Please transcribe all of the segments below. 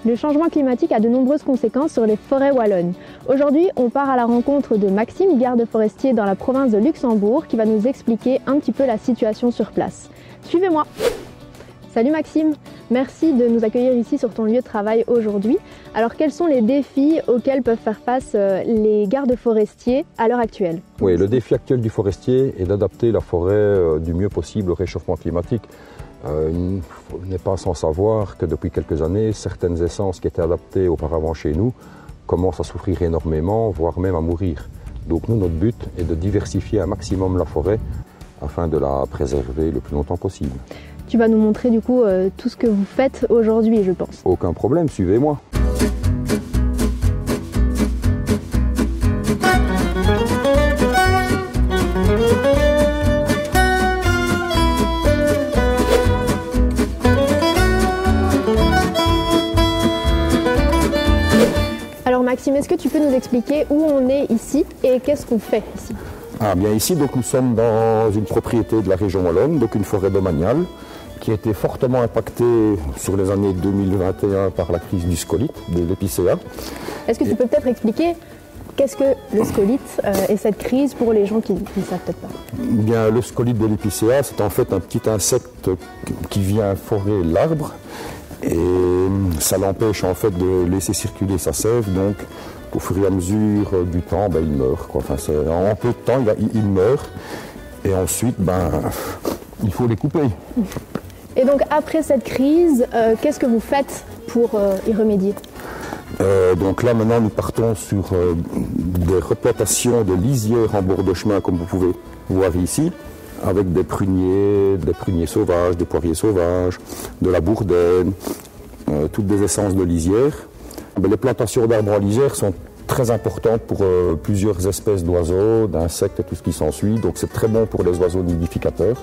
Le changement climatique a de nombreuses conséquences sur les forêts wallonnes. Aujourd'hui, on part à la rencontre de Maxime, garde forestier dans la province de Luxembourg, qui va nous expliquer un petit peu la situation sur place. Suivez-moi! Salut Maxime, merci de nous accueillir ici sur ton lieu de travail aujourd'hui. Alors quels sont les défis auxquels peuvent faire face les gardes forestiers à l'heure actuelle? Oui, le défi actuel du forestier est d'adapter la forêt du mieux possible au réchauffement climatique. Il n'est pas sans savoir que depuis quelques années, certaines essences qui étaient adaptées auparavant chez nous commencent à souffrir énormément, voire même à mourir. Donc nous, notre but est de diversifier un maximum la forêt afin de la préserver le plus longtemps possible. Tu vas nous montrer du coup tout ce que vous faites aujourd'hui, je pense. Aucun problème, suivez-moi. Alors Maxime, est-ce que tu peux nous expliquer où on est ici et qu'est-ce qu'on fait ici? Ah bien ici, donc, nous sommes dans une propriété de la région wallonne, donc une forêt domaniale, qui a été fortement impactée sur les années 2021 par la crise du scolite, de l'épicéa. Est-ce que tu peux peut-être expliquer qu'est-ce que le scolite et cette crise pour les gens qui ne savent peut-être pas? Bien, le scolite de l'épicéa, c'est en fait un petit insecte qui vient forer l'arbre et ça l'empêche en fait de laisser circuler sa sève, donc au fur et à mesure du temps, il meurt, quoi. Enfin, en peu de temps, il meurt et ensuite, il faut les couper. Et donc après cette crise, qu'est-ce que vous faites pour y remédier? Donc là maintenant nous partons sur des replantations de lisières en bord de chemin comme vous pouvez voir ici, avec des pruniers sauvages, des poiriers sauvages, de la bourdaine, toutes des essences de lisière. Les plantations d'arbres en lisière sont très importantes pour plusieurs espèces d'oiseaux, d'insectes et tout ce qui s'ensuit. Donc c'est très bon pour les oiseaux nidificateurs,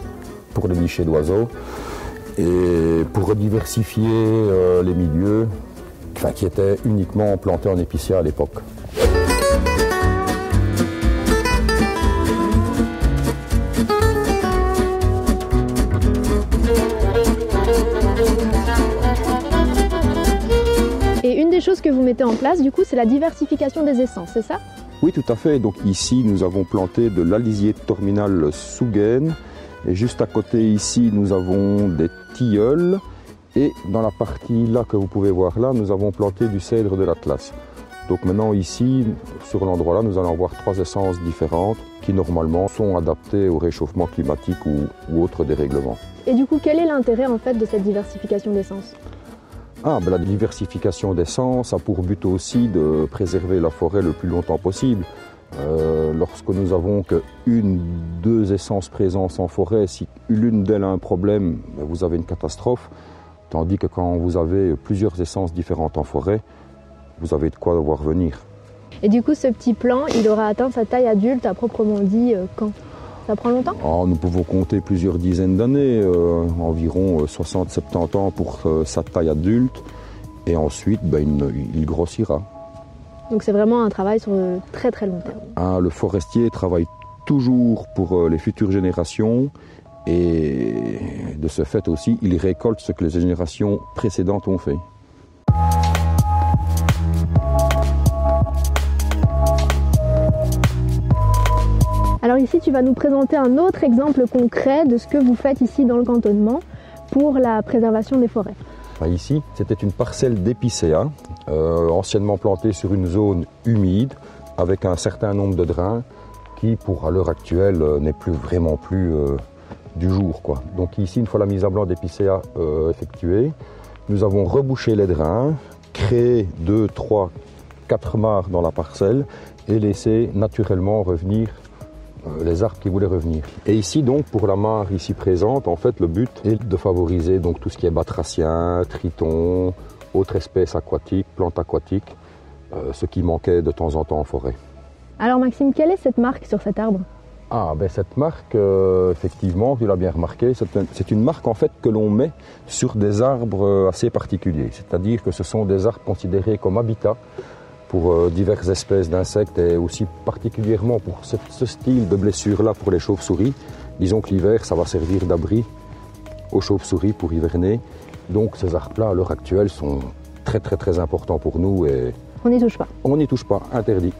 pour les nichés d'oiseaux. Et pour diversifier les milieux qui étaient uniquement plantés en épicéa à l'époque. Et une des choses que vous mettez en place, du coup, c'est la diversification des essences, c'est ça? Oui, tout à fait. Donc ici, nous avons planté de l'alisier terminal sougaine. Et juste à côté ici, nous avons des tilleuls. Et dans la partie là que vous pouvez voir là, nous avons planté du cèdre de l'Atlas. Donc maintenant ici, sur l'endroit là, nous allons avoir 3 essences différentes qui normalement sont adaptées au réchauffement climatique ou autres dérèglements. Et du coup, quel est l'intérêt en fait de cette diversification d'essences? La diversification d'essences a pour but aussi de préserver la forêt le plus longtemps possible. Lorsque nous avons deux essences présentes en forêt, si l'une d'elles a un problème, vous avez une catastrophe. Tandis que quand vous avez plusieurs essences différentes en forêt, vous avez de quoi voir venir. Et du coup, ce petit plant, il aura atteint sa taille adulte à proprement dit quand? Ça prend longtemps? Nous pouvons compter plusieurs dizaines d'années, environ 60-70 ans pour sa taille adulte. Et ensuite, il grossira. Donc c'est vraiment un travail sur très très long terme. Le forestier travaille toujours pour les futures générations et de ce fait aussi, il récolte ce que les générations précédentes ont fait. Alors ici, tu vas nous présenter un autre exemple concret de ce que vous faites ici dans le cantonnement pour la préservation des forêts. Ici, c'était une parcelle d'épicéa, anciennement plantée sur une zone humide, avec un certain nombre de drains, qui, à l'heure actuelle, n'est vraiment plus du jour, quoi. Donc ici, une fois la mise à blanc d'épicéa effectuée, nous avons rebouché les drains, créé 2, 3, 4 mares dans la parcelle et laissé naturellement revenir les arbres qui voulaient revenir. Et ici donc, pour la mare ici présente, en fait le but est de favoriser donc tout ce qui est batracien, triton, autres espèces aquatiques, plantes aquatiques, ce qui manquait de temps en temps en forêt. Alors Maxime, quelle est cette marque sur cet arbre? Cette marque, effectivement, tu l'as bien remarqué, c'est une marque en fait que l'on met sur des arbres assez particuliers. C'est-à-dire que ce sont des arbres considérés comme habitat pour diverses espèces d'insectes et aussi particulièrement pour ce style de blessure-là pour les chauves-souris. Disons que l'hiver, ça va servir d'abri aux chauves-souris pour hiverner. Donc ces arbres-là, à l'heure actuelle, sont très important pour nous et On n'y touche pas. on n'y touche pas, interdit.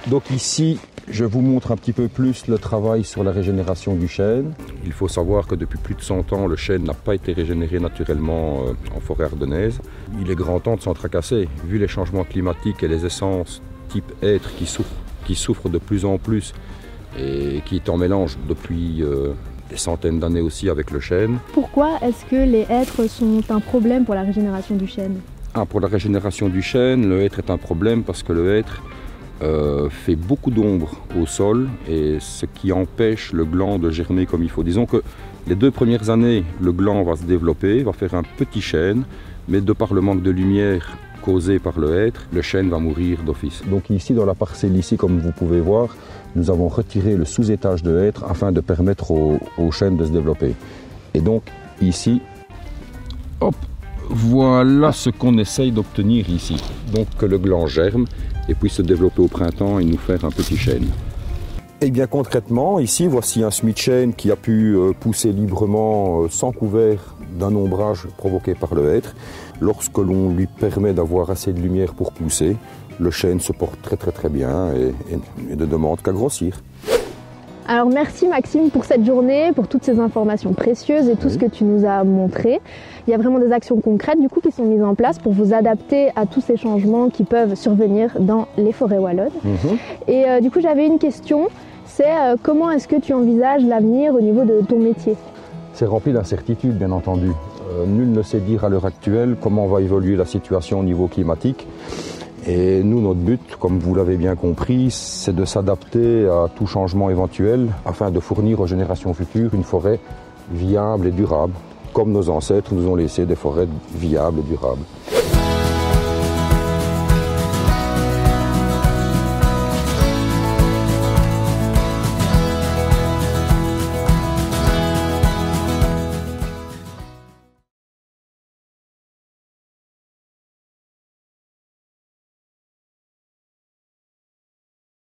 Donc ici, je vous montre un petit peu plus le travail sur la régénération du chêne. Il faut savoir que depuis plus de 100 ans, le chêne n'a pas été régénéré naturellement en forêt ardennaise. Il est grand temps de s'en tracasser. Vu les changements climatiques et les essences type hêtre qui souffrent de plus en plus et qui est en mélange depuis des centaines d'années aussi avec le chêne. Pourquoi est-ce que les hêtres sont un problème pour la régénération du chêne? Pour la régénération du chêne, le hêtre est un problème parce que le hêtre fait beaucoup d'ombre au sol et ce qui empêche le gland de germer comme il faut. Disons que les 2 premières années, le gland va se développer, va faire un petit chêne, mais de par le manque de lumière causé par le hêtre, le chêne va mourir d'office. Donc ici, dans la parcelle ici, comme vous pouvez voir, nous avons retiré le sous-étage de hêtre afin de permettre au chêne de se développer. Et donc ici, hop, voilà ce qu'on essaye d'obtenir ici. Donc que le gland germe et puisse se développer au printemps et nous faire un petit chêne. Et bien concrètement, ici, voici un semis de chêne qui a pu pousser librement sans couvert d'un ombrage provoqué par le hêtre. Lorsque l'on lui permet d'avoir assez de lumière pour pousser, le chêne se porte très bien et ne demande qu'à grossir. Alors merci Maxime pour cette journée, pour toutes ces informations précieuses et tout ce que tu nous as montré. Il y a vraiment des actions concrètes du coup qui sont mises en place pour vous adapter à tous ces changements qui peuvent survenir dans les forêts wallonnes. Et du coup j'avais une question, c'est comment est-ce que tu envisages l'avenir au niveau de ton métier? C'est rempli d'incertitudes bien entendu. Nul ne sait dire à l'heure actuelle comment va évoluer la situation au niveau climatique. Et nous, notre but, comme vous l'avez bien compris, c'est de s'adapter à tout changement éventuel afin de fournir aux générations futures une forêt viable et durable, comme nos ancêtres nous ont laissé des forêts viables et durables.